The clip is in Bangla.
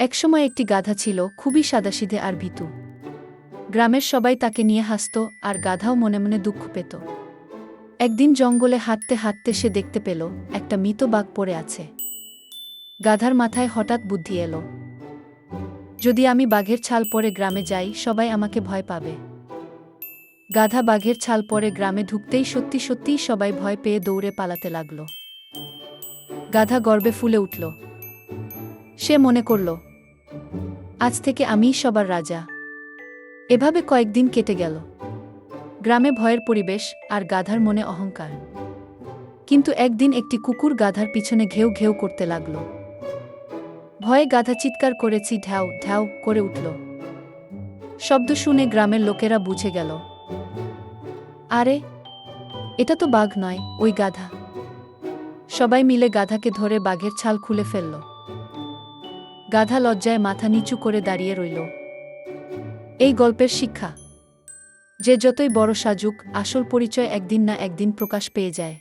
একসময় একটি গাধা ছিল, খুবই সাদাসিধে আর ভীতু। গ্রামের সবাই তাকে নিয়ে হাসত, আর গাধাও মনে মনে দুঃখ পেত। একদিন জঙ্গলে হাঁটতে হাঁটতে সে দেখতে পেল একটা মৃত বাঘ পড়ে আছে। গাধার মাথায় হঠাৎ বুদ্ধি এলো, যদি আমি বাঘের ছাল পরে গ্রামে যাই, সবাই আমাকে ভয় পাবে। গাধা বাঘের ছাল পরে গ্রামে ঢুকতেই সত্যি সত্যিই সবাই ভয় পেয়ে দৌড়ে পালাতে লাগল। গাধা গর্বে ফুলে উঠল। সে মনে করল, আজ থেকে আমিই সবার রাজা। এভাবে কয়েকদিন কেটে গেল। গ্রামে ভয়ের পরিবেশ, আর গাধার মনে অহংকার। কিন্তু একদিন একটি কুকুর গাধার পিছনে ঘেউ ঘেউ করতে লাগল। ভয়ে গাধা চিৎকার করেছি ঢ্যাও ঢ্যাও করে উঠল। শব্দ শুনে গ্রামের লোকেরা বুঝে গেল, আরে এটা তো বাঘ নয়, ওই গাধা। সবাই মিলে গাধাকে ধরে বাঘের ছাল খুলে ফেলল। গাধা লজ্জায় মাথা নিচু করে দাঁড়িয়ে রইল। এই গল্পের শিক্ষা, যে যতই বড় সাজুক, আসল পরিচয় একদিন না একদিন প্রকাশ পেয়ে যায়।